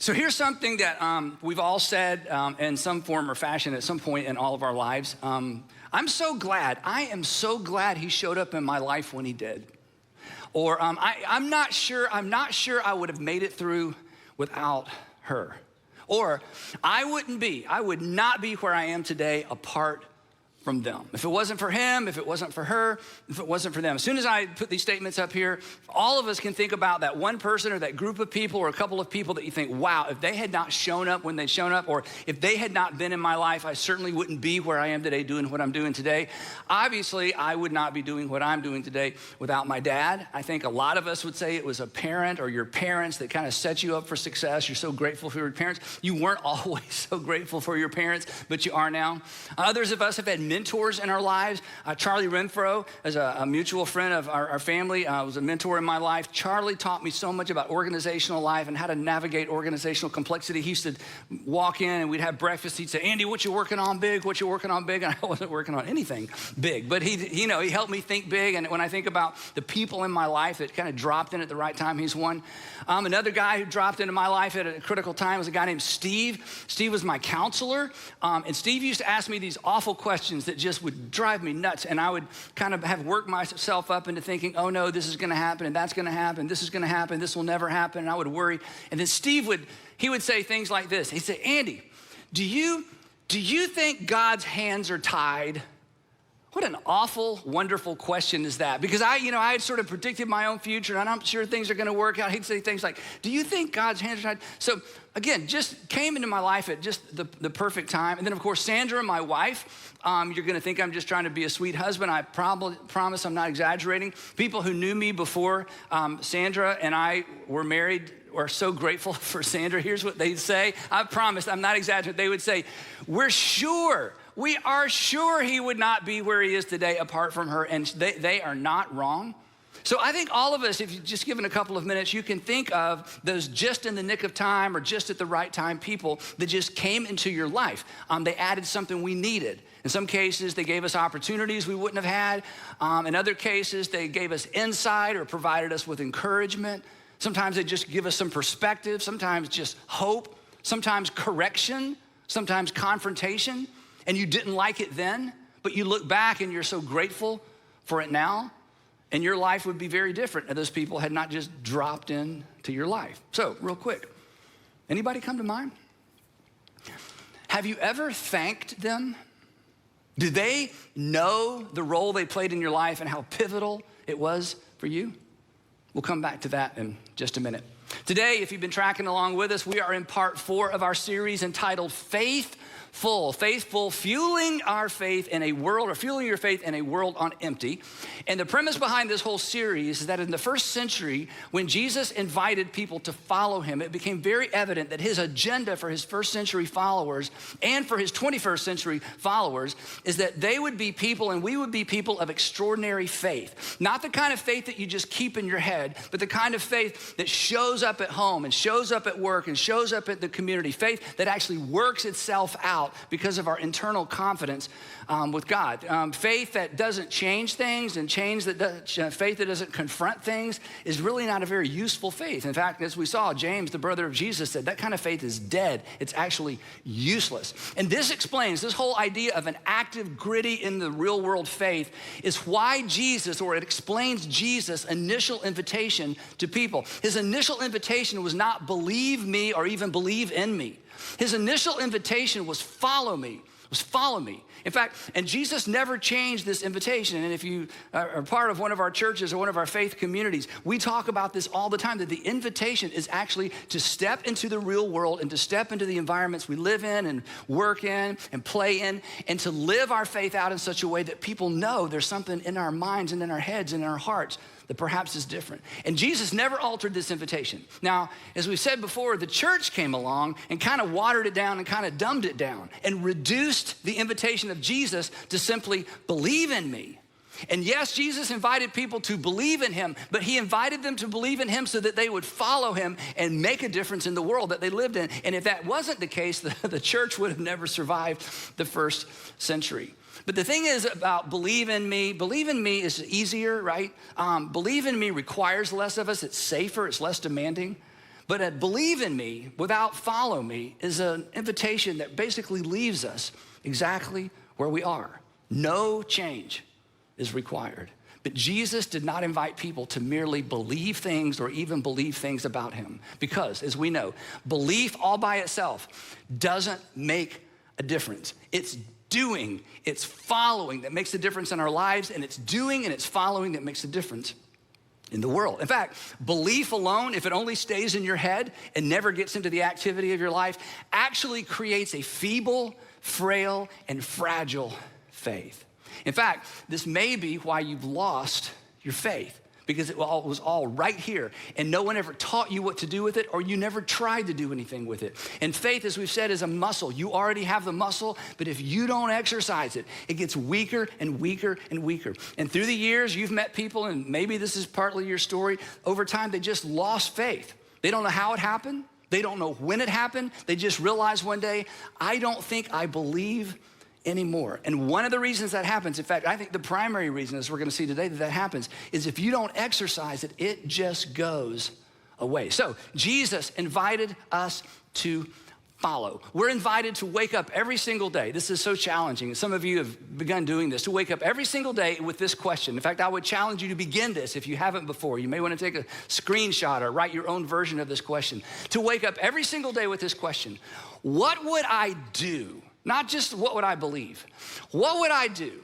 So here's something that we've all said in some form or fashion at some point in all of our lives. I am so glad he showed up in my life when he did. Or I'm not sure I would have made it through without her. Or I would not be where I am today apart from them. If it wasn't for him, if it wasn't for her, if it wasn't for them. As soon as I put these statements up here, all of us can think about that one person or that group of people or a couple of people that you think, wow, if they had not shown up when they'd shown up, or if they had not been in my life, I certainly wouldn't be where I am today doing what I'm doing today. Obviously, I would not be doing what I'm doing today without my dad. I think a lot of us would say it was a parent or your parents that kind of set you up for success. You're so grateful for your parents. You weren't always so grateful for your parents, but you are now. Others of us have had mentors in our lives. Charlie Renfro, as a mutual friend of our family, was a mentor in my life. Charlie taught me so much about organizational life and how to navigate organizational complexity. He used to walk in and we'd have breakfast. He'd say, Andy, what you working on big? What you working on big? And I wasn't working on anything big, but he helped me think big. And when I think about the people in my life that kind of dropped in at the right time, he's one. Another guy who dropped into my life at a critical time was a guy named Steve. Steve was my counselor. And Steve used to ask me these awful questions that just would drive me nuts. And I would kind of have worked myself up into thinking, oh no, this is gonna happen and that's gonna happen, this is gonna happen, this will never happen, and I would worry. And then Steve would say things like this. He'd say, Andy, do you think God's hands are tied? What an awful, wonderful question is that? Because I had sort of predicted my own future and I'm sure things are gonna work out. He'd say things like, do you think God's hands are tied? So again, just came into my life at just the perfect time. And then of course, Sandra, my wife, you're gonna think I'm just trying to be a sweet husband. I promise I'm not exaggerating. People who knew me before Sandra and I were married are so grateful for Sandra. Here's what they'd say. I promise, I'm not exaggerating. They would say, we are sure he would not be where he is today apart from her. And they are not wrong. So I think all of us, if you've just given a couple of minutes, you can think of those just in the nick of time or just at the right time people that just came into your life. They added something we needed. In some cases, they gave us opportunities we wouldn't have had. In other cases, they gave us insight or provided us with encouragement. Sometimes they just give us some perspective, sometimes just hope, sometimes correction, sometimes confrontation. And you didn't like it then, but you look back and you're so grateful for it now, and your life would be very different if those people had not just dropped into your life. So real quick, anybody come to mind? Have you ever thanked them? Do they know the role they played in your life and how pivotal it was for you? We'll come back to that in just a minute. Today, if you've been tracking along with us, we are in part 4 of our series entitled Faithful, fueling our faith in a world, or fueling your faith in a world on empty. And the premise behind this whole series is that in the first century, when Jesus invited people to follow him, it became very evident that his agenda for his first century followers and for his 21st century followers is that they would be people and we would be people of extraordinary faith. Not the kind of faith that you just keep in your head, but the kind of faith that shows up at home and shows up at work and shows up at the community. Faith that actually works itself out because of our internal confidence with God. Faith that doesn't change things and faith that doesn't confront things is really not a very useful faith. In fact, as we saw, James, the brother of Jesus, said that kind of faith is dead. It's actually useless. And this explains this whole idea of an active, gritty, in the real world faith is why Jesus, or it explains Jesus' initial invitation to people. His initial invitation was not believe me or even believe in me. His initial invitation was follow me, In fact, and Jesus never changed this invitation. And if you are part of one of our churches or one of our faith communities, we talk about this all the time, that the invitation is actually to step into the real world and to step into the environments we live in and work in and play in, and to live our faith out in such a way that people know there's something in our minds and in our heads and in our hearts that perhaps is different. And Jesus never altered this invitation. Now, as we said before, the church came along and kind of watered it down and kind of dumbed it down and reduced the invitation of Jesus to simply believe in me. And yes, Jesus invited people to believe in him, but he invited them to believe in him so that they would follow him and make a difference in the world that they lived in. And if that wasn't the case, the church would have never survived the first century. But the thing is about believe in me is easier, right? Believe in me requires less of us. It's safer, it's less demanding. But a believe in me without follow me is an invitation that basically leaves us exactly where we are. No change is required. But Jesus did not invite people to merely believe things or even believe things about him. Because, as we know, belief all by itself doesn't make a difference. It's doing, it's following that makes a difference in our lives, and it's doing and it's following that makes a difference in the world. In fact, belief alone, if it only stays in your head and never gets into the activity of your life, actually creates a feeble, frail, and fragile faith. In fact, this may be why you've lost your faith, because it was all right here, and no one ever taught you what to do with it, or you never tried to do anything with it. And faith, as we've said, is a muscle. You already have the muscle, but if you don't exercise it, it gets weaker and weaker and weaker. And through the years, you've met people, and maybe this is partly your story, over time, they just lost faith. They don't know how it happened. They don't know when it happened. They just realized one day, I don't think I believe anymore. And one of the reasons that happens, in fact, I think the primary reason, as we're gonna see today, that happens is if you don't exercise it, it just goes away. So Jesus invited us to follow. We're invited to wake up every single day. This is so challenging. Some of you have begun doing this, to wake up every single day with this question. In fact, I would challenge you to begin this if you haven't before. You may want to take a screenshot or write your own version of this question. To wake up every single day with this question: what would I do? Not just what would I believe. What would I do?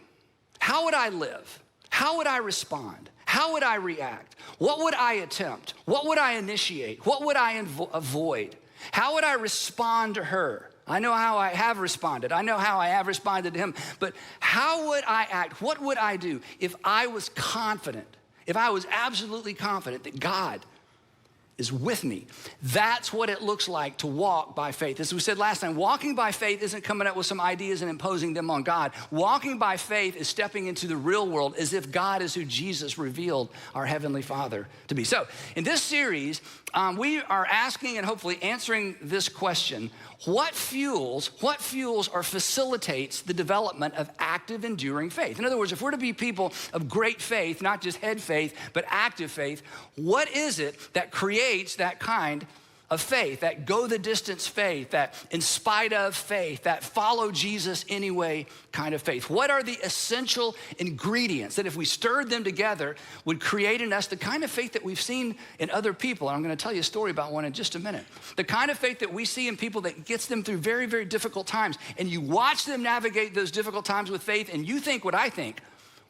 How would I live? How would I respond? How would I react? What would I attempt? What would I initiate? What would I avoid? How would I respond to her? I know how I have responded. I know how I have responded to him. But how would I act? What would I do if I was confident, if I was absolutely confident that God is with me? That's what it looks like to walk by faith. As we said last time, walking by faith isn't coming up with some ideas and imposing them on God. Walking by faith is stepping into the real world as if God is who Jesus revealed our Heavenly Father to be. So in this series, we are asking and hopefully answering this question: what fuels or facilitates the development of active, enduring faith? In other words, if we're to be people of great faith, not just head faith, but active faith, what is it that creates that kind of faith, that go the distance faith, that in spite of faith, that follow Jesus anyway kind of faith? What are the essential ingredients that if we stirred them together would create in us the kind of faith that we've seen in other people? And I'm gonna tell you a story about one in just a minute. The kind of faith that we see in people that gets them through very, very difficult times, and you watch them navigate those difficult times with faith, and you think what I think: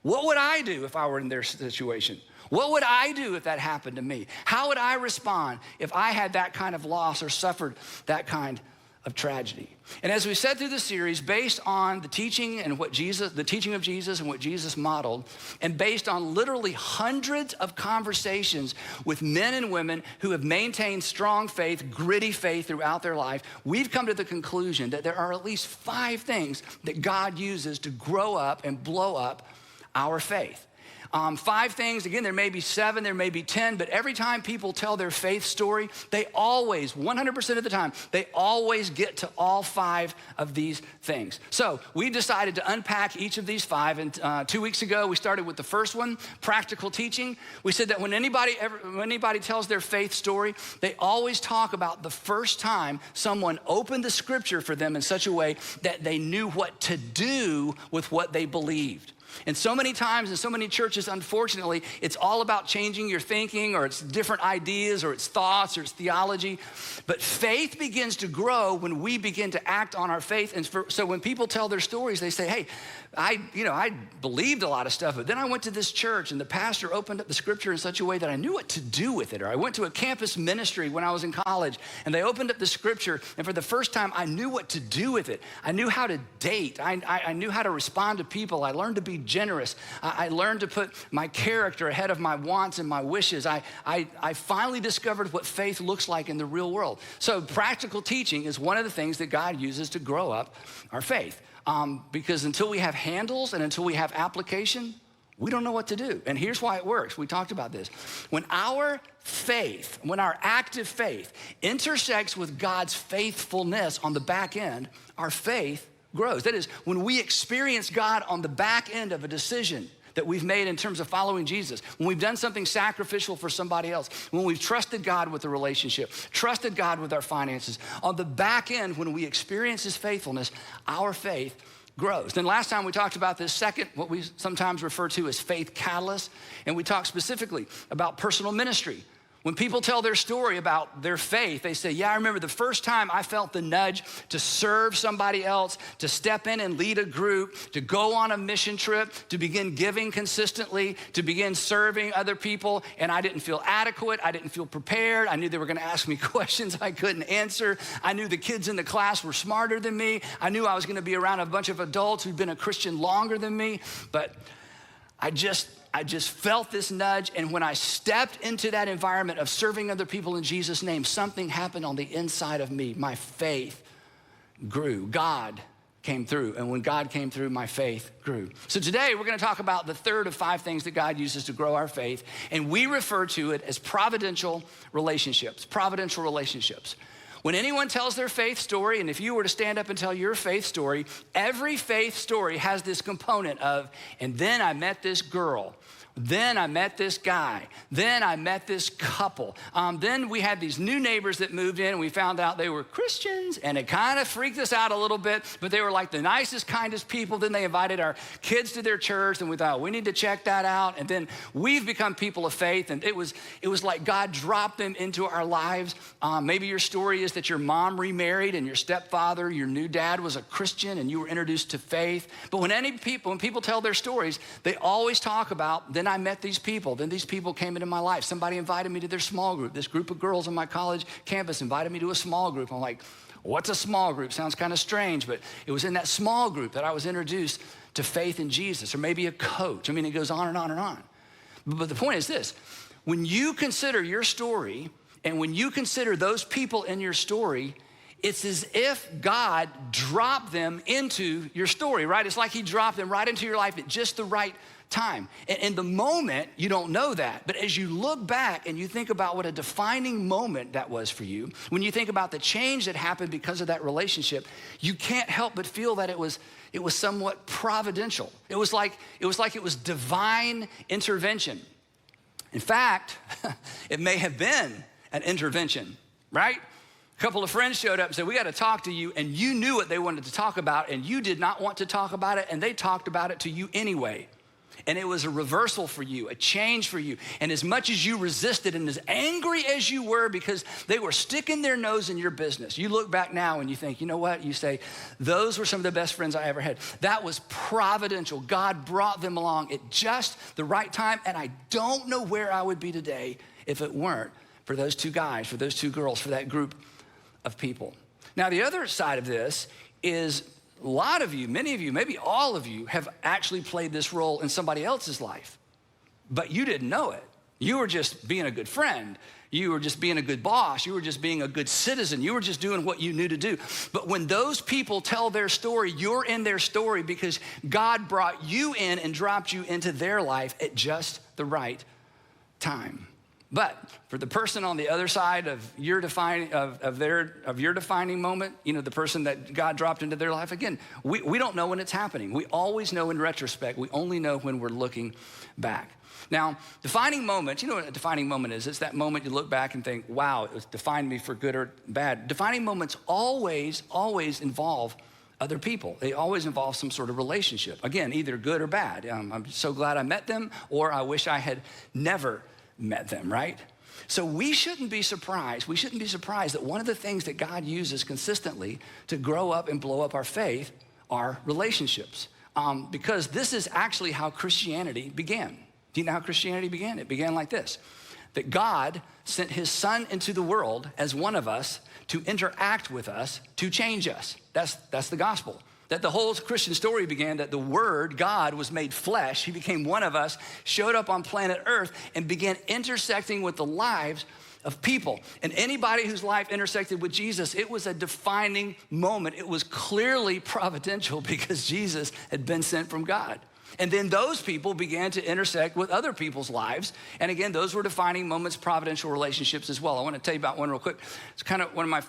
what would I do if I were in their situation? What would I do if that happened to me? How would I respond if I had that kind of loss or suffered that kind of tragedy? And as we said through the series, based on the teaching and the teaching of Jesus and what Jesus modeled, and based on literally hundreds of conversations with men and women who have maintained strong faith, gritty faith throughout their life, we've come to the conclusion that there are at least 5 things that God uses to grow up and blow up our faith. 5 things, again, there may be 7, there may be 10, but every time people tell their faith story, they always, 100% of the time, they always get to all 5 of these things. So we decided to unpack each of these 5, and 2 weeks ago, we started with the first one, practical teaching. We said that when anybody tells their faith story, they always talk about the first time someone opened the scripture for them in such a way that they knew what to do with what they believed. And so many times in so many churches, unfortunately, it's all about changing your thinking, or it's different ideas, or it's thoughts, or it's theology. But faith begins to grow when we begin to act on our faith. And so when people tell their stories, they say, hey, I believed a lot of stuff, but then I went to this church and the pastor opened up the scripture in such a way that I knew what to do with it. Or I went to a campus ministry when I was in college and they opened up the scripture, and for the first time, I knew what to do with it. I knew how to date. I knew how to respond to people. I learned to be generous. I learned to put my character ahead of my wants and my wishes. I finally discovered what faith looks like in the real world. So practical teaching is one of the things that God uses to grow up our faith. Because until we have handles and until we have application, we don't know what to do. And here's why it works. We talked about this. When our faith, when our active faith intersects with God's faithfulness on the back end, our faith grows. That is, when we experience God on the back end of a decision, that we've made in terms of following Jesus, when we've done something sacrificial for somebody else, when we've trusted God with the relationship, trusted God with our finances, on the back end, when we experience his faithfulness, our faith grows. Then last time we talked about this second, what we sometimes refer to as faith catalyst, and we talked specifically about personal ministry. When people tell their story about their faith, they say, yeah, I remember the first time I felt the nudge to serve somebody else, to step in and lead a group, to go on a mission trip, to begin giving consistently, to begin serving other people, and I didn't feel adequate, I didn't feel prepared. I knew they were gonna ask me questions I couldn't answer. I knew the kids in the class were smarter than me. I knew I was gonna be around a bunch of adults who'd been a Christian longer than me, but I just felt this nudge, and when I stepped into that environment of serving other people in Jesus' name, something happened on the inside of me. My faith grew. God came through, and when God came through, my faith grew. So today, we're gonna talk about the third of 5 things that God uses to grow our faith, and we refer to it as providential relationships. Providential relationships. When anyone tells their faith story, and if you were to stand up and tell your faith story, every faith story has this component of, and then I met this girl, then I met this guy, then I met this couple. Then we had these new neighbors that moved in, and we found out they were Christians, and it kind of freaked us out a little bit, but they were like the nicest, kindest people. Then they invited our kids to their church, and we thought, we need to check that out. And then we've become people of faith, and it was like God dropped them into our lives. Maybe your story is that your mom remarried, and your stepfather, your new dad, was a Christian, and you were introduced to faith. But when people tell their stories, they always talk about, then I met these people. Then these people came into my life. Somebody invited me to their small group. This group of girls on my college campus invited me to a small group. I'm like, what's a small group? Sounds kind of strange, but it was in that small group that I was introduced to faith in Jesus, or maybe a coach. I mean, it goes on and on and on. But the point is this: when you consider your story, and when you consider those people in your story, it's as if God dropped them into your story, right? It's like he dropped them right into your life at just the right time. And in the moment, you don't know that. But as you look back and you think about what a defining moment that was for you, when you think about the change that happened because of that relationship, you can't help but feel that it was somewhat providential. It was like it was divine intervention. In fact, it may have been an intervention, right? A couple of friends showed up and said, we got to talk to you, and you knew what they wanted to talk about, and you did not want to talk about it, and they talked about it to you anyway. And it was a reversal for you, a change for you. And as much as you resisted and as angry as you were because they were sticking their nose in your business, you look back now and you think, you know what? You say, those were some of the best friends I ever had. That was providential. God brought them along at just the right time. And I don't know where I would be today if it weren't for those 2 guys, for those 2 girls, for that group of people. Now, the other side of this is a lot of you, many of you, maybe all of you have actually played this role in somebody else's life, but you didn't know it. You were just being a good friend. You were just being a good boss. You were just being a good citizen. You were just doing what you knew to do. But when those people tell their story, you're in their story because God brought you in and dropped you into their life at just the right time. But for the person on the other side of your defining moment, you know, the person that God dropped into their life, again, we don't know when it's happening. We always know in retrospect. We only know when we're looking back. Now, defining moments, you know what a defining moment is? It's that moment you look back and think, wow, it was defined me for good or bad. Defining moments always involve other people. They always involve some sort of relationship. Again, either good or bad. I'm so glad I met them, or I wish I had never met them, right? So we shouldn't be surprised. We shouldn't be surprised that one of the things that God uses consistently to grow up and blow up our faith are relationships. Because this is actually how Christianity began. Do you know how Christianity began? It began like this: that God sent his son into the world as one of us to interact with us, to change us. That's the gospel. That the whole Christian story began that the Word, God, was made flesh. He became one of us, showed up on planet Earth, and began intersecting with the lives of people. And anybody whose life intersected with Jesus, it was a defining moment. It was clearly providential because Jesus had been sent from God. And then those people began to intersect with other people's lives. And again, those were defining moments, providential relationships as well. I want to tell you about one real quick. It's kind of one of my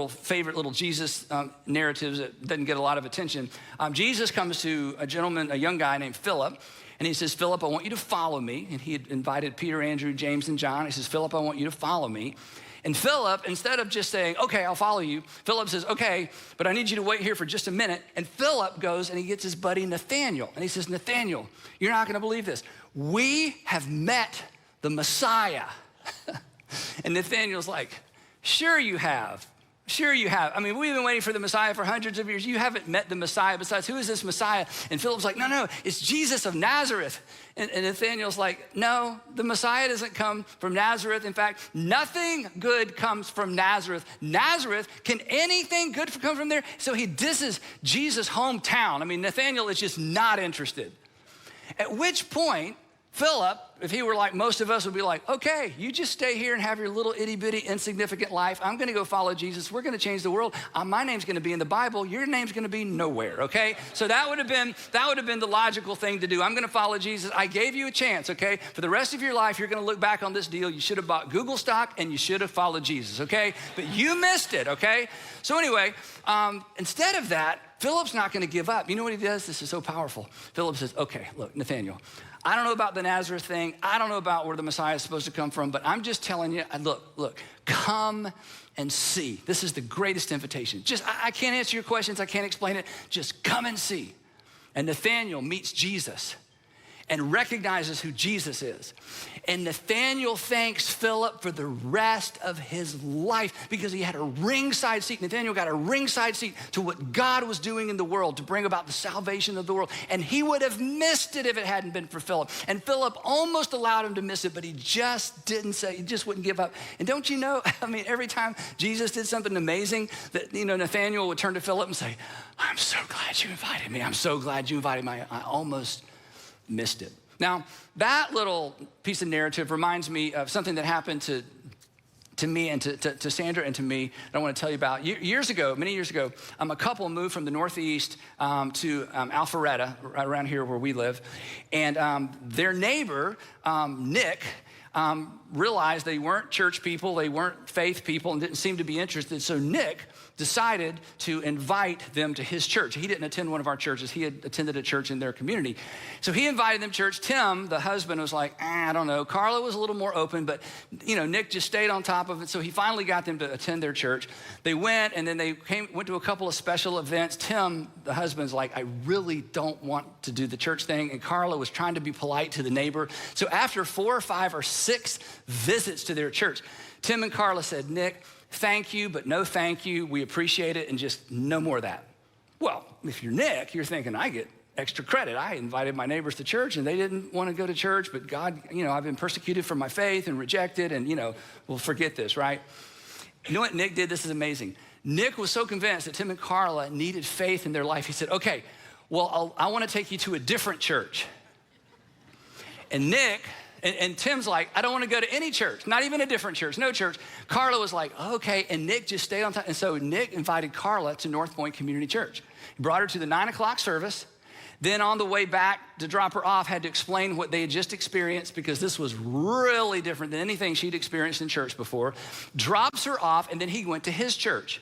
favorite little Jesus narratives that doesn't get a lot of attention. Jesus comes to a young guy named Philip, And he says, Philip, I want you to follow me. And he had invited Peter, Andrew, James, and John. He says, Philip, I want you to follow me. And Philip, instead of just saying, okay, I'll follow you, Philip says, okay, but I need you to wait here for just a minute. And Philip goes and he gets his buddy Nathaniel. And he says, Nathaniel, you're not gonna believe this. We have met the Messiah. And Nathaniel's like, sure you have. Sure you have. I mean, we've been waiting for the Messiah for hundreds of years. You haven't met the Messiah. Besides, who is this Messiah? And Philip's like, no, it's Jesus of Nazareth. And Nathaniel's like, no, the Messiah doesn't come from Nazareth. In fact, nothing good comes from Nazareth. Nazareth, can anything good come from there? So he disses Jesus' hometown. I mean, Nathaniel is just not interested. At which point, Philip, if he were like most of us, would be like, okay, you just stay here and have your little itty bitty insignificant life. I'm gonna go follow Jesus. We're gonna change the world. My name's gonna be in the Bible. Your name's gonna be nowhere, okay? So that would have been the logical thing to do. I'm gonna follow Jesus. I gave you a chance, okay? For the rest of your life, you're gonna look back on this deal. You should have bought Google stock and you should have followed Jesus, okay? But you missed it, okay? So anyway, instead of that, Philip's not gonna give up. You know what he does? This is so powerful. Philip says, okay, look, Nathaniel, I don't know about the Nazareth thing. I don't know about where the Messiah is supposed to come from, but I'm just telling you, look, come and see. This is the greatest invitation. I can't answer your questions. I can't explain it. Just come and see. And Nathaniel meets Jesus and recognizes who Jesus is. And Nathaniel thanks Philip for the rest of his life because he had a ringside seat. Nathaniel got a ringside seat to what God was doing in the world to bring about the salvation of the world. And he would have missed it if it hadn't been for Philip. And Philip almost allowed him to miss it, but he just didn't say, he just wouldn't give up. And don't you know, I mean, every time Jesus did something amazing, that, Nathaniel would turn to Philip and say, I'm so glad you invited me. I'm so glad you invited me. I almost missed it. Now, that little piece of narrative reminds me of something that happened to me and to Sandra and to me that I want to tell you about. Many years ago, a couple moved from the Northeast to Alpharetta, right around here where we live. And their neighbor, Nick, realized they weren't church people, they weren't faith people, and didn't seem to be interested. So Nick decided to invite them to his church. He didn't attend one of our churches. He had attended a church in their community. So he invited them to church. Tim, the husband, was like, I don't know. Carla was a little more open, but Nick just stayed on top of it. So he finally got them to attend their church. They went, and then they went to a couple of special events. Tim, the husband's like, I really don't want to do the church thing. And Carla was trying to be polite to the neighbor. So after 4 or 5 or 6 visits to their church, Tim and Carla said, Nick, thank you, but no thank you. We appreciate it, and just no more of that. Well, if you're Nick, you're thinking, I get extra credit. I invited my neighbors to church, and they didn't want to go to church, but God, I've been persecuted for my faith and rejected, and, we'll forget this, right? You know what Nick did? This is amazing. Nick was so convinced that Tim and Carla needed faith in their life. He said, okay, well, I want to take you to a different church. And Nick... And Tim's like, I don't want to go to any church, not even a different church, no church. Carla was like, okay, and Nick just stayed on time. And so Nick invited Carla to North Point Community Church. He brought her to the 9 o'clock service. Then on the way back to drop her off, had to explain what they had just experienced because this was really different than anything she'd experienced in church before. Drops her off, and then he went to his church.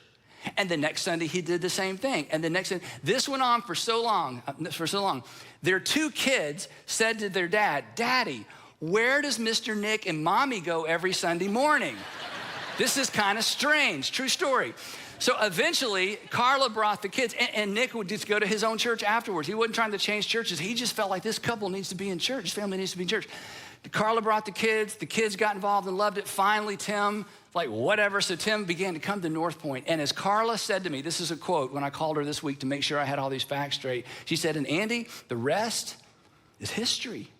And the next Sunday, he did the same thing. And the next Sunday, this went on for so long. Their 2 kids said to their dad, Daddy, where does Mr. Nick and Mommy go every Sunday morning? This is kind of strange, true story. So eventually, Carla brought the kids, and Nick would just go to his own church afterwards. He wasn't trying to change churches. He just felt like this couple needs to be in church. His family needs to be in church. Carla brought the kids got involved and loved it. Finally, Tim, like whatever. So Tim began to come to North Point. And as Carla said to me, this is a quote when I called her this week to make sure I had all these facts straight. She said, and Andy, the rest is history.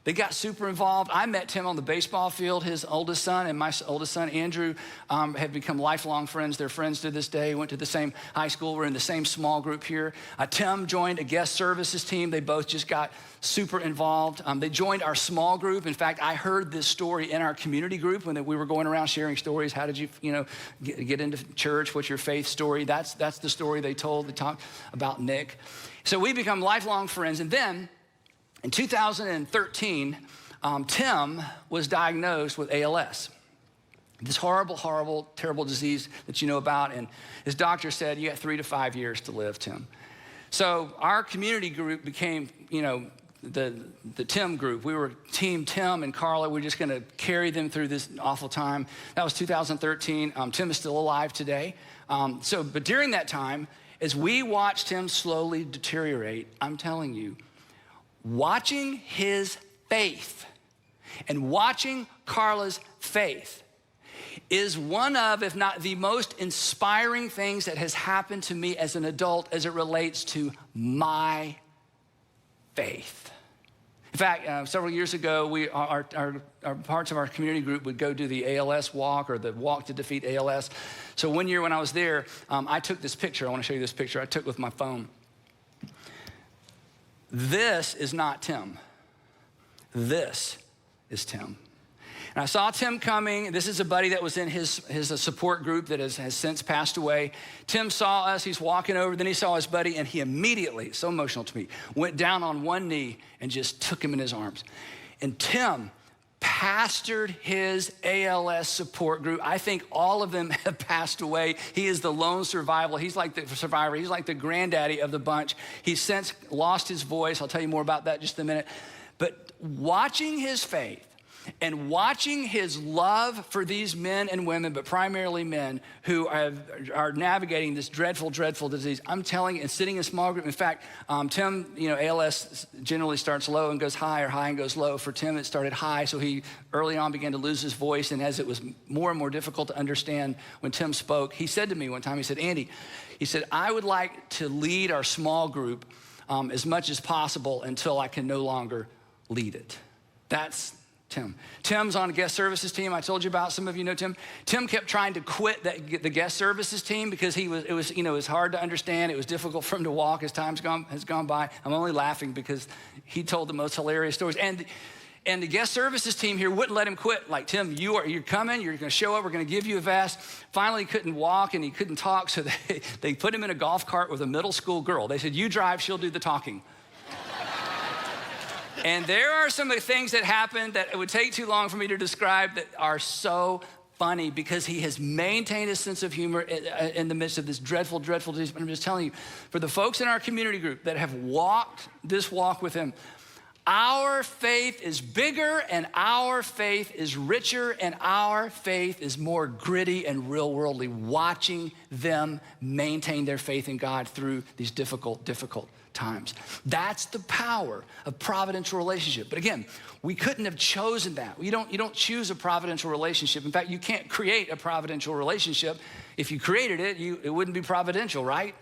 They got super involved. I met Tim on the baseball field. His oldest son and my oldest son, Andrew, have become lifelong friends. They're friends to this day. Went to the same high school. We're in the same small group here. Tim joined a guest services team. They both just got super involved. They joined our small group. In fact, I heard this story in our community group when we were going around sharing stories. How did you, get into church? What's your faith story? That's the story they told. They talked about Nick. So we become lifelong friends. And then in 2013, Tim was diagnosed with ALS, this horrible, horrible, terrible disease that you know about. And his doctor said, you got 3 to 5 years to live, Tim. So our community group became, the Tim group. We were Team Tim and Carla. We're just going to carry them through this awful time. That was 2013. Tim is still alive today. But during that time, as we watched him slowly deteriorate, I'm telling you, watching his faith and watching Carla's faith is one of, if not the most inspiring things that has happened to me as an adult as it relates to my faith. In fact, several years ago, our parts of our community group would go do the ALS walk or the walk to defeat ALS. So one year when I was there, I took this picture. I want to show you this picture I took with my phone. This is not Tim. This is Tim. And I saw Tim coming. This is a buddy that was in his support group that has since passed away. Tim saw us. He's walking over. Then he saw his buddy, and he immediately, so emotional to me, went down on one knee and just took him in his arms. And Tim pastored his ALS support group. I think all of them have passed away. He is the lone survivor. He's like the survivor. He's like the granddaddy of the bunch. He's since lost his voice. I'll tell you more about that in just a minute. But watching his faith, and watching his love for these men and women, but primarily men who are navigating this dreadful, dreadful disease. I'm telling you, and sitting in a small group. In fact, Tim, ALS generally starts low and goes high, or high and goes low. For Tim, it started high, so he early on began to lose his voice. And as it was more and more difficult to understand when Tim spoke, he said to me one time, he said, Andy, he said, I would like to lead our small group as much as possible until I can no longer lead it. That's Tim. Tim's on a guest services team. I told you about. Some of you know Tim. Tim kept trying to quit the guest services team because it was hard to understand. It was difficult for him to walk as time has gone by. I'm only laughing because he told the most hilarious stories. And the guest services team here wouldn't let him quit. Like, Tim, you're coming. You're going to show up. We're going to give you a vest. Finally, he couldn't walk and he couldn't talk, so they put him in a golf cart with a middle school girl. They said, you drive, she'll do the talking. And there are some of the things that happened that it would take too long for me to describe that are so funny because he has maintained his sense of humor in the midst of this dreadful, dreadful disease. But I'm just telling you, for the folks in our community group that have walked this walk with him, our faith is bigger and our faith is richer and our faith is more gritty and real worldly, watching them maintain their faith in God through these difficult, difficult times. That's the power of providential relationship. But again, we couldn't have chosen that. You don't choose a providential relationship. In fact, you can't create a providential relationship. If you created it, it wouldn't be providential, right?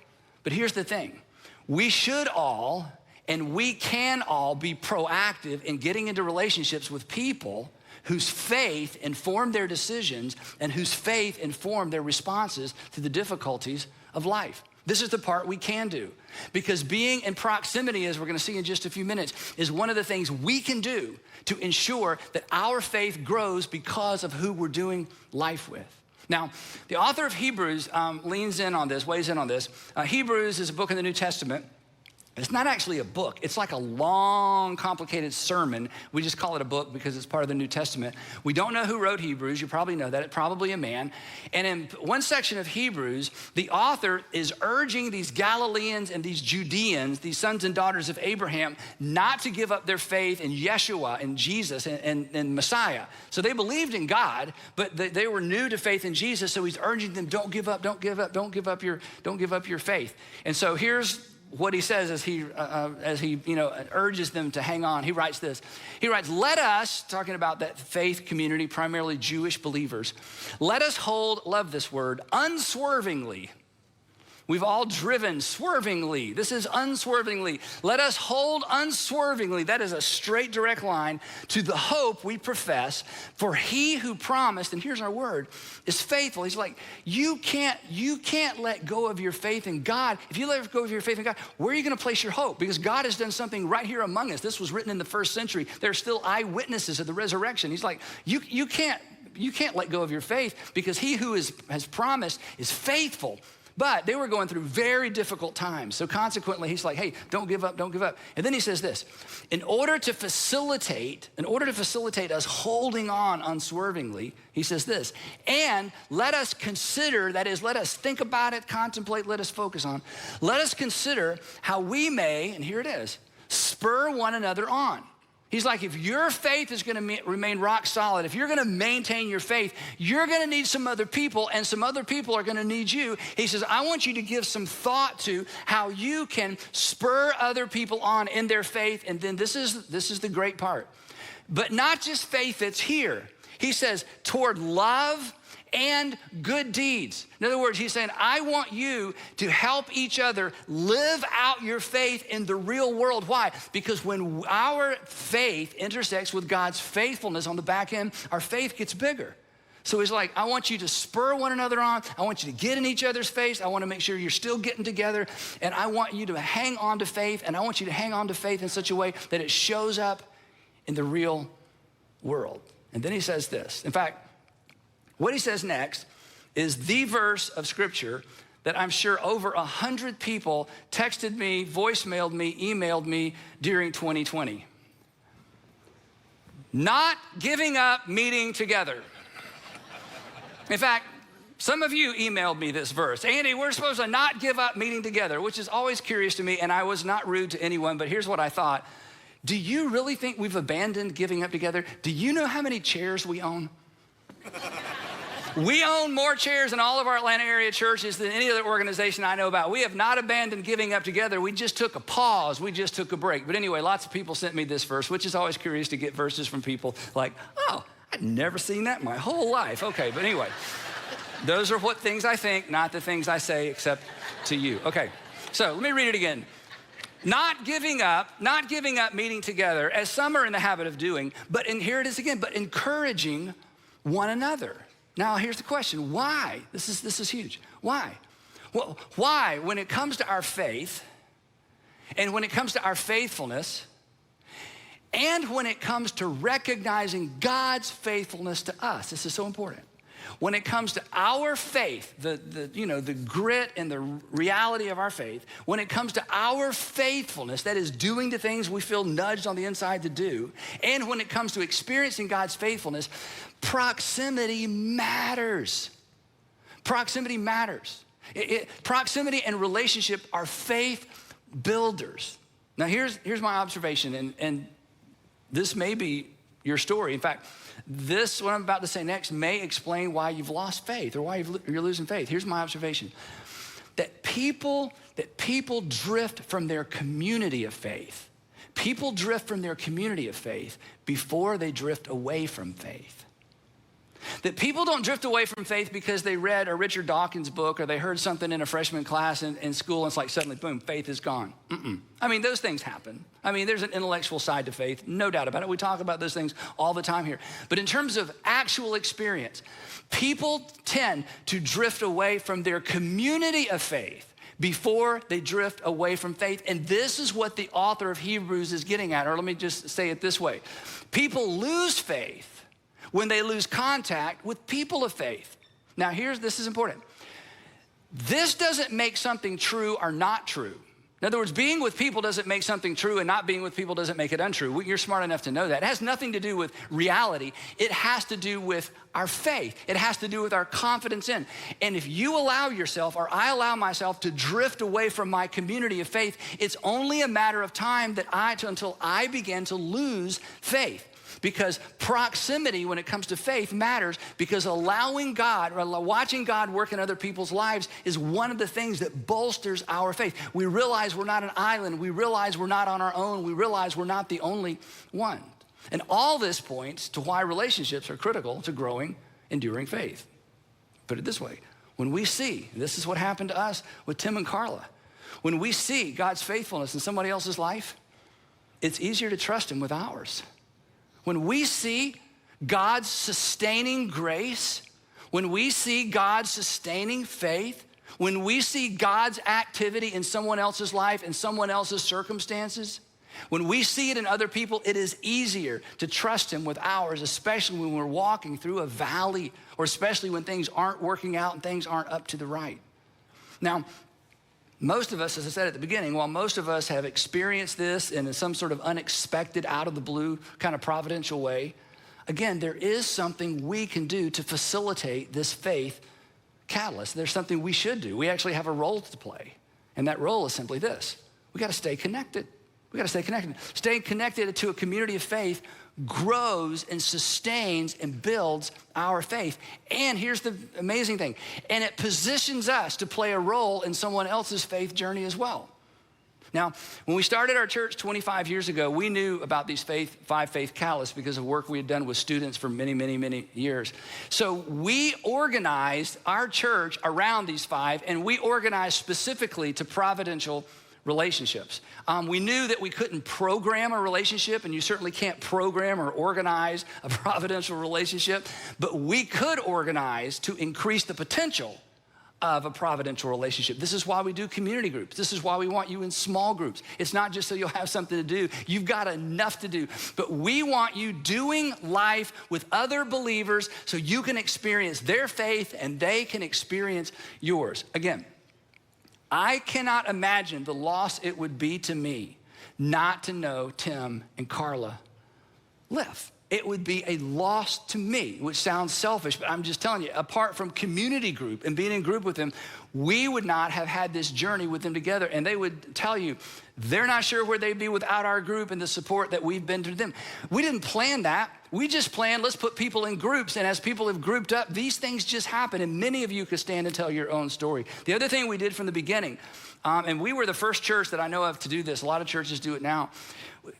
But here's the thing. We should all, and we can all be proactive in getting into relationships with people whose faith informed their decisions and whose faith informed their responses to the difficulties of life. This is the part we can do, because being in proximity, as we're going to see in just a few minutes, is one of the things we can do to ensure that our faith grows because of who we're doing life with. Now, the author of Hebrews weighs in on this. Hebrews is a book in the New Testament. It's not actually a book. It's like a long, complicated sermon. We just call it a book because it's part of the New Testament. We don't know who wrote Hebrews. You probably know that. It's probably a man. And in one section of Hebrews, the author is urging these Galileans and these Judeans, these sons and daughters of Abraham, not to give up their faith in Yeshua and Jesus and Messiah. So they believed in God, but they were new to faith in Jesus. So he's urging them, don't give up your faith. And so here's what he says as he urges them to hang on. He writes this. He writes, let us, talking about that faith community, primarily Jewish believers, let us hold, love this word, unswervingly. We've all driven swervingly. This is unswervingly. Let us hold unswervingly. That is a straight, direct line to the hope we profess. For he who promised, and here's our word, is faithful. He's like, you can't let go of your faith in God. If you let go of your faith in God, where are you going to place your hope? Because God has done something right here among us. This was written in the first century. There are still eyewitnesses of the resurrection. He's like, you can't let go of your faith because he who has promised is faithful. But they were going through very difficult times. So consequently, he's like, hey, don't give up. And then he says this, in order to facilitate us holding on unswervingly, he says this, and let us consider, that is, let us think about it, contemplate, let us focus on, let us consider how we may, and here it is, spur one another on. He's like, if your faith is gonna remain rock solid, if you're gonna maintain your faith, you're gonna need some other people, and some other people are gonna need you. He says, I want you to give some thought to how you can spur other people on in their faith. And then this is the great part. But not just faith that's here. He says, toward love and good deeds. In other words, he's saying, I want you to help each other live out your faith in the real world. Why? Because when our faith intersects with God's faithfulness on the back end, our faith gets bigger. So he's like, I want you to spur one another on. I want you to get in each other's face. I want to make sure you're still getting together. And I want you to hang on to faith. And I want you to hang on to faith in such a way that it shows up in the real world. And then he says this. In fact, what he says next is the verse of scripture that I'm sure over 100 people texted me, voicemailed me, emailed me during 2020. Not giving up meeting together. In fact, some of you emailed me this verse. Andy, we're supposed to not give up meeting together, which is always curious to me, and I was not rude to anyone, but here's what I thought. Do you really think we've abandoned giving up together? Do you know how many chairs we own? We own more chairs in all of our Atlanta area churches than any other organization I know about. We have not abandoned giving up together. We just took a pause. We just took a break. But anyway, lots of people sent me this verse, which is always curious to get verses from people like, oh, I'd never seen that in my whole life. Okay, but anyway, those are what things I think, not the things I say, except to you. Okay, so let me read it again. Not giving up meeting together, as some are in the habit of doing, and here it is again, but encouraging one another. Now, here's the question. Why? This is huge. Why? Well, why, when it comes to our faith, and when it comes to our faithfulness, and when it comes to recognizing God's faithfulness to us, this is so important. When it comes to our faith, the grit and the reality of our faith, when it comes to our faithfulness, that is doing the things we feel nudged on the inside to do, and when it comes to experiencing God's faithfulness, proximity matters. Proximity matters. Proximity and relationship are faith builders. Now here's my observation, and this may be your story. In fact, this, what I'm about to say next, may explain why you've lost faith or why you're losing faith. Here's my observation. That people drift from their community of faith. People drift from their community of faith before they drift away from faith. That people don't drift away from faith because they read a Richard Dawkins book or they heard something in a freshman class in school and it's like suddenly, boom, faith is gone. I mean, those things happen. I mean, there's an intellectual side to faith, no doubt about it. We talk about those things all the time here. But in terms of actual experience, people tend to drift away from their community of faith before they drift away from faith. And this is what the author of Hebrews is getting at, or let me just say it this way. People lose faith when they lose contact with people of faith. Now this is important. This doesn't make something true or not true. In other words, being with people doesn't make something true, and not being with people doesn't make it untrue. You're smart enough to know that. It has nothing to do with reality. It has to do with our faith. It has to do with our confidence in. And if you allow yourself, or I allow myself, to drift away from my community of faith, it's only a matter of time until I begin to lose faith. Because proximity, when it comes to faith, matters, because allowing God or watching God work in other people's lives is one of the things that bolsters our faith. We realize we're not an island. We realize we're not on our own. We realize we're not the only one. And all this points to why relationships are critical to growing, enduring faith. Put it this way. When we see, and this is what happened to us with Tim and Carla, when we see God's faithfulness in somebody else's life, it's easier to trust him with ours. When we see God's sustaining grace, when we see God's sustaining faith, when we see God's activity in someone else's life, in someone else's circumstances, when we see it in other people, it is easier to trust him with ours, especially when we're walking through a valley, or especially when things aren't working out and things aren't up to the right. Now, most of us, as I said at the beginning, while most of us have experienced this in some sort of unexpected, out of the blue kind of providential way, again, there is something we can do to facilitate this faith catalyst. There's something we should do. We actually have a role to play. And that role is simply this. We got to stay connected. We gotta stay connected. Staying connected to a community of faith grows and sustains and builds our faith. And here's the amazing thing, and it positions us to play a role in someone else's faith journey as well. Now, when we started our church 25 years ago, we knew about these five faith catalysts because of work we had done with students for many, many, many years. So we organized our church around these five, and we organized specifically to providential relationships. We knew that we couldn't program a relationship, and you certainly can't program or organize a providential relationship, but we could organize to increase the potential of a providential relationship. This is why we do community groups. This is why we want you in small groups. It's not just so you'll have something to do. You've got enough to do, but we want you doing life with other believers so you can experience their faith and they can experience yours. Again, I cannot imagine the loss it would be to me not to know Tim and Carla live. It would be a loss to me, which sounds selfish, but I'm just telling you, apart from community group and being in group with them, we would not have had this journey with them together. And they would tell you, they're not sure where they'd be without our group and the support that we've been to them. We didn't plan that. We just planned, let's put people in groups. And as people have grouped up, these things just happen. And many of you could stand and tell your own story. The other thing we did from the beginning, and we were the first church that I know of to do this. A lot of churches do it now.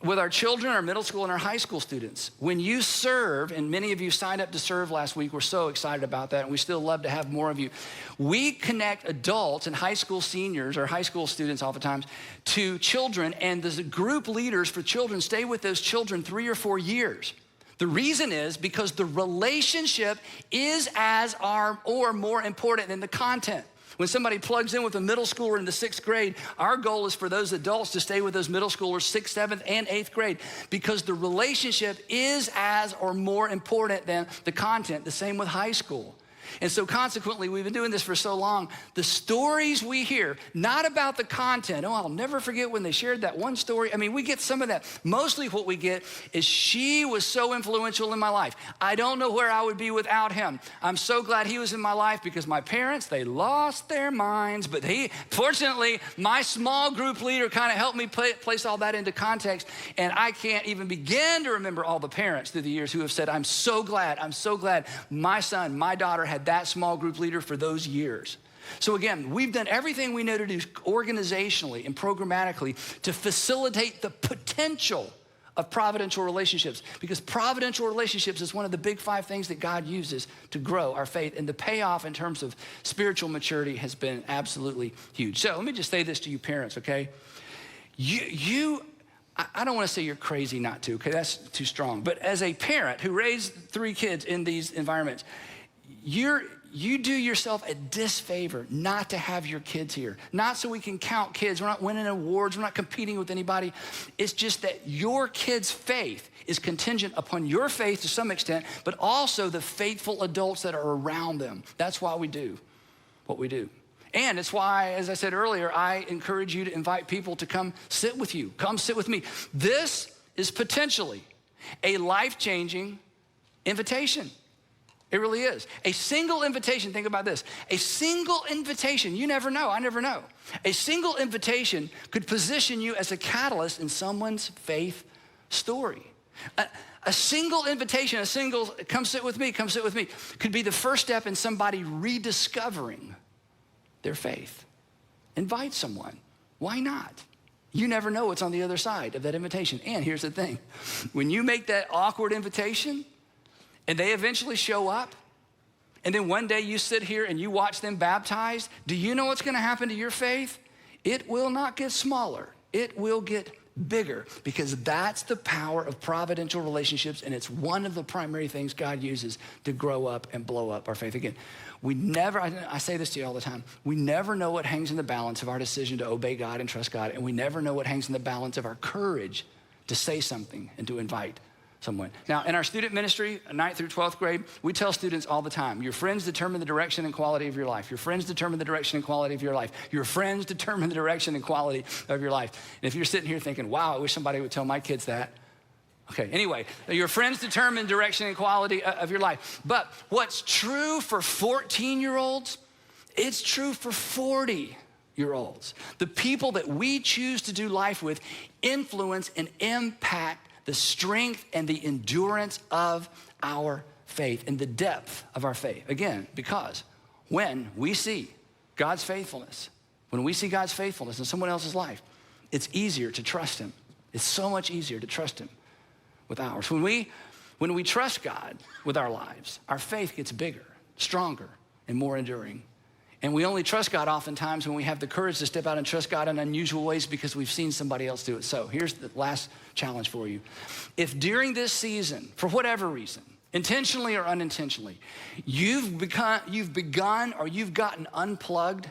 With our children, our middle school and our high school students, when you serve, and many of you signed up to serve last week, we're so excited about that, and we still love to have more of you. We connect adults and high school seniors, or high school students oftentimes, to children, and the group leaders for children stay with those children 3 or 4 years. The reason is because the relationship is or more important than the content. When somebody plugs in with a middle schooler in the 6th grade, our goal is for those adults to stay with those middle schoolers 6th, 7th, and 8th grade, because the relationship is or more important than the content. The same with high school. And so consequently, we've been doing this for so long, the stories we hear, not about the content. Oh, I'll never forget when they shared that one story. I mean, we get some of that. Mostly what we get is, she was so influential in my life. I don't know where I would be without him. I'm so glad he was in my life because my parents, they lost their minds. But fortunately, my small group leader kind of helped me place all that into context. And I can't even begin to remember all the parents through the years who have said, I'm so glad my son, my daughter had that small group leader for those years. So again, we've done everything we know to do organizationally and programmatically to facilitate the potential of providential relationships, because providential relationships is one of the big 5 things that God uses to grow our faith, and the payoff in terms of spiritual maturity has been absolutely huge. So let me just say this to you parents, okay? I don't want to say you're crazy not to, okay? That's too strong. But as a parent who raised 3 kids in these environments, you do yourself a disfavor not to have your kids here. Not so we can count kids. We're not winning awards. We're not competing with anybody. It's just that your kids' faith is contingent upon your faith to some extent, but also the faithful adults that are around them. That's why we do what we do. And it's why, as I said earlier, I encourage you to invite people to come sit with you. Come sit with me. This is potentially a life-changing invitation. It really is. A single invitation, think about this. A single invitation, you never know, I never know. A single invitation could position you as a catalyst in someone's faith story. A single invitation, come sit with me, could be the first step in somebody rediscovering their faith. Invite someone. Why not? You never know what's on the other side of that invitation. And here's the thing. When you make that awkward invitation, and they eventually show up, and then one day you sit here and you watch them baptized, do you know what's gonna happen to your faith? It will not get smaller. It will get bigger, because that's the power of providential relationships, and it's one of the primary things God uses to grow up and blow up our faith. Again, I say this to you all the time, we never know what hangs in the balance of our decision to obey God and trust God, and we never know what hangs in the balance of our courage to say something and to invite someone. Now, in our student ministry, 9th through 12th grade, we tell students all the time, your friends determine the direction and quality of your life. Your friends determine the direction and quality of your life. Your friends determine the direction and quality of your life. And if you're sitting here thinking, wow, I wish somebody would tell my kids that. Okay, anyway, your friends determine the direction and quality of your life. But what's true for 14-year-olds, it's true for 40 olds. The people that we choose to do life with influence and impact the strength and the endurance of our faith and the depth of our faith. Again, because when we see God's faithfulness, in someone else's life, it's easier to trust him. It's so much easier to trust him with ours. When we trust God with our lives, our faith gets bigger, stronger, and more enduring. And we only trust God oftentimes when we have the courage to step out and trust God in unusual ways because we've seen somebody else do it. So here's the last challenge for you. If during this season, for whatever reason, intentionally or unintentionally, you've begun or you've gotten unplugged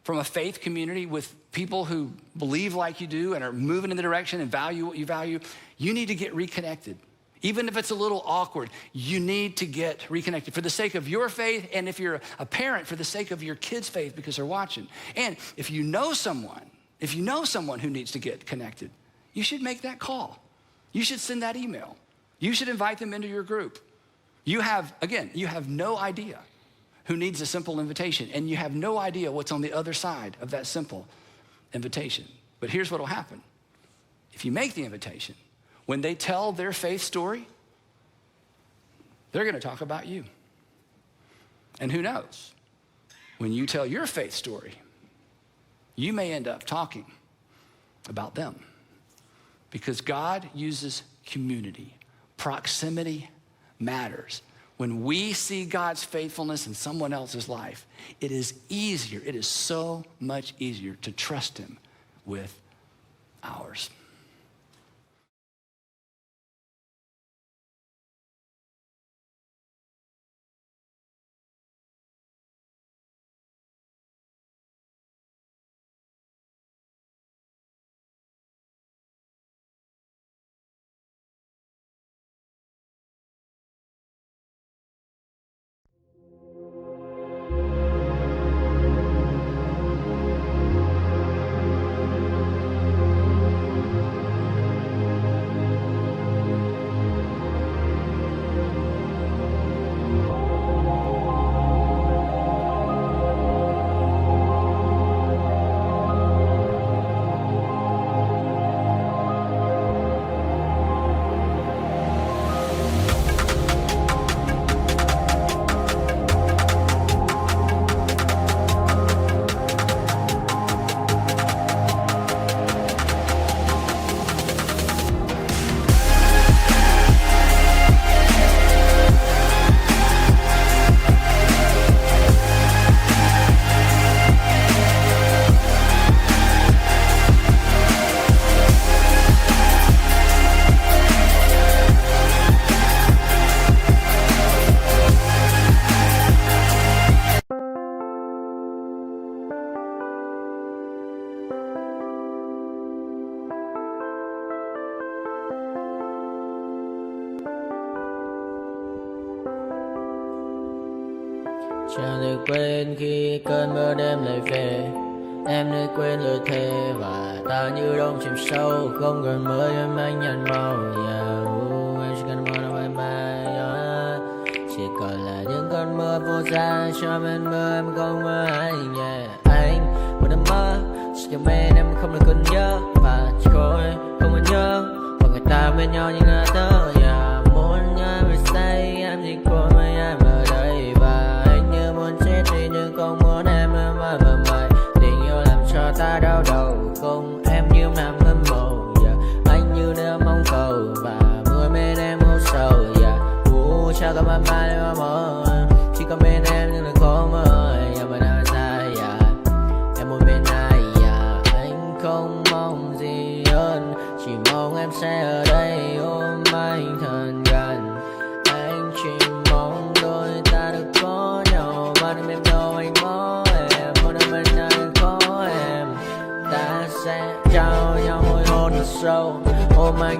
from a faith community with people who believe like you do and are moving in the direction and value what you value, you need to get reconnected. Even if it's a little awkward, you need to get reconnected for the sake of your faith, and if you're a parent, for the sake of your kids' faith because they're watching. And if you know someone who needs to get connected, you should make that call. You should send that email. You should invite them into your group. You have no idea who needs a simple invitation, and you have no idea what's on the other side of that simple invitation. But here's what will happen. If you make the invitation, when they tell their faith story, they're going to talk about you. And who knows? When you tell your faith story, you may end up talking about them. Because God uses community. Proximity matters. When we see God's faithfulness in someone else's life, it is so much easier to trust him with ours. Chẳng được quên khi cơn mưa đêm lại về. Em nơi quên lời thề và ta như đông chìm sâu. Không gần mới em anh nhận màu. Em chỉ cần mơ đâu bye bye. Chỉ còn là những cơn mưa vô giá. Cho bên mơ em không mơ anh. Anh một đêm mơ. Chỉ cần bên em không được cần nhớ. Và chỉ có em không còn nhớ. Và người ta bên nhau như ngã tớ. Muốn nhớ về say em chỉ có mấy em ở đây. Và anh như muốn chết đi nhưng không muốn em mãi mãi. Tình yêu làm cho ta đau đầu. Không em như nằm mơ mộng. Anh như nếu mong cầu. Và mưa bên em ngủ sầu. Chào các bạn mai để mà mơ. Chỉ có bên em nhưng là khó mơ. Em vẫn đang dài. Em muốn bên ai. Anh không mong gì hơn. Chỉ mong em sẽ ở đây ôm anh thật gần. Anh chỉ mong đôi ta được có nhau. Mà đừng em đâu anh có em. Muốn em bên anh có em. Ta sẽ trao nhau môi hôn thật sâu. Ôm anh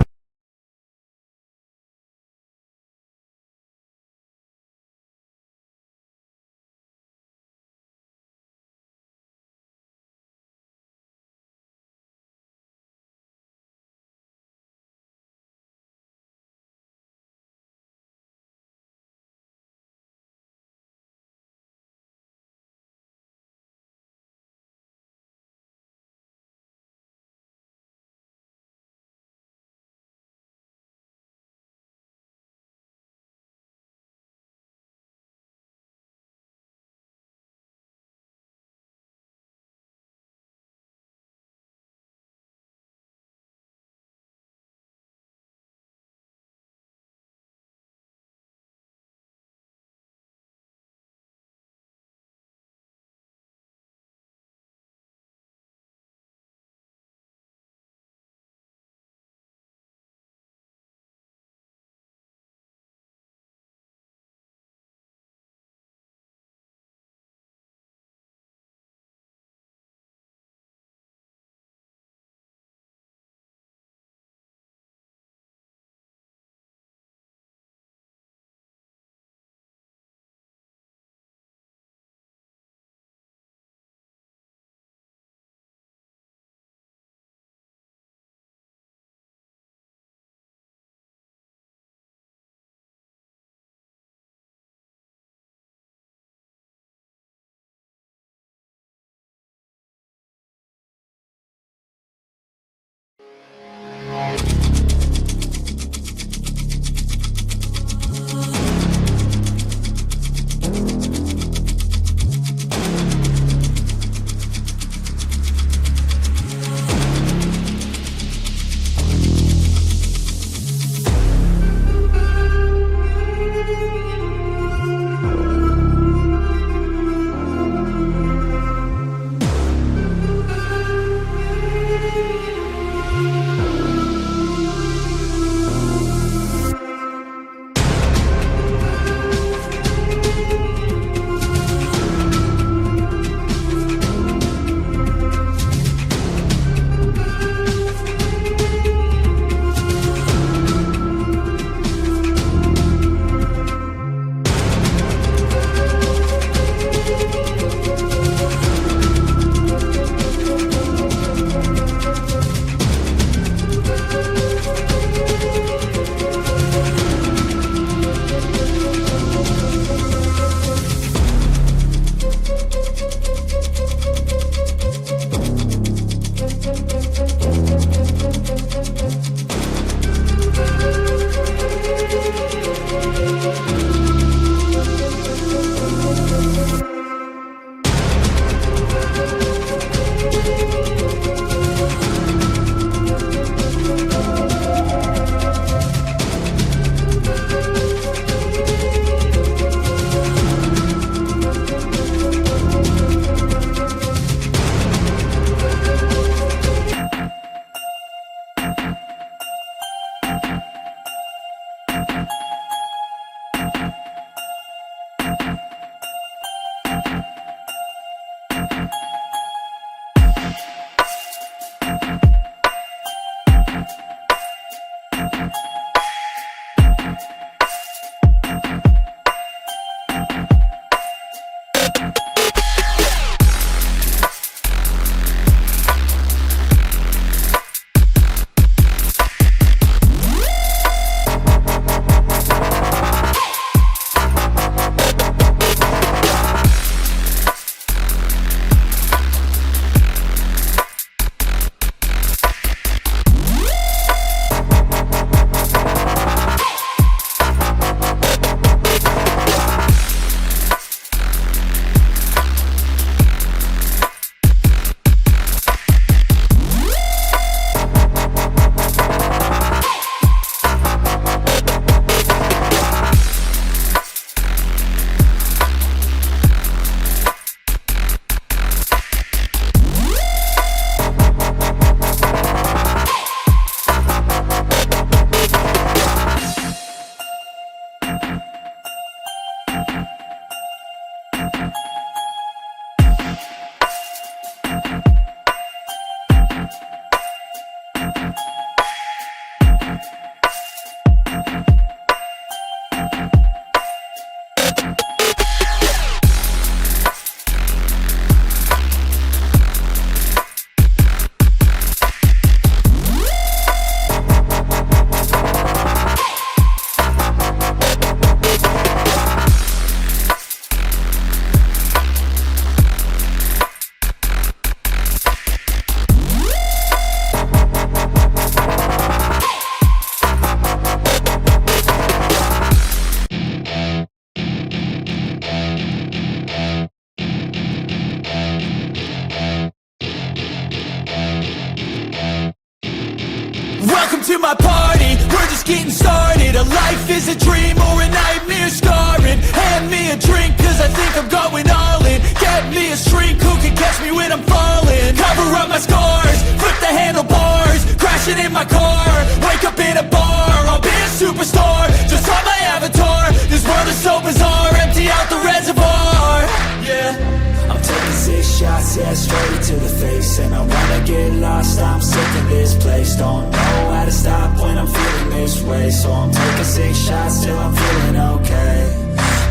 my party, we're just getting started. A life is a dream or a nightmare scarring. Hand me a drink cause I think I'm going all in. Get me a shrink who can catch me when I'm falling. Cover up my scars, flip the handlebars, crashing in my car, wake up in a bar. I'll be a superstar, just on my avatar. This world is so bizarre, empty out the reservoir. Yeah, I'm taking 6 shots, yeah, straight to the face. And I wanna get lost, I'm sick of this place. Don't know how to stop when I'm feeling this way. So I'm taking 6 shots till I'm feeling okay.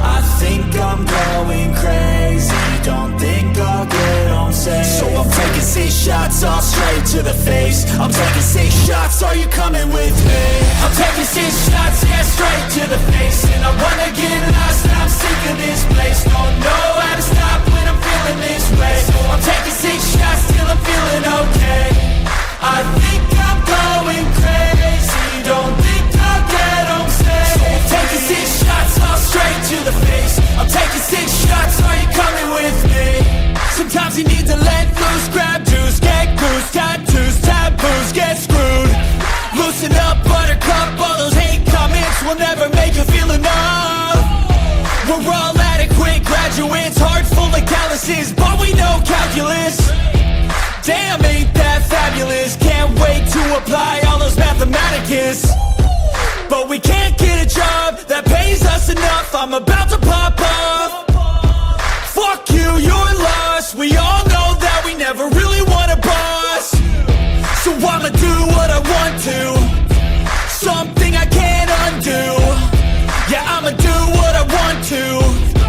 I think I'm going crazy, don't think I'll get home safe. So I'm taking 6 shots, all straight to the face. I'm taking 6 shots, are you coming with me? I'm taking 6 shots, yeah, straight to the face. And I wanna get lost, I'm sick of this place. Don't know how to stop when I'm feeling this way. So I'm taking 6 shots till I'm feeling okay. I think I'm going crazy, don't think I'll get home safe. So I'm taking 6 shots, all straight to the face. I'm taking 6 shots, are you coming with me? Sometimes you need to let loose, grab juice, get goose, tattoos, taboos, get screwed. Loosen up, buttercup, all those hate comments will never make you feel enough. We're all adequate graduates,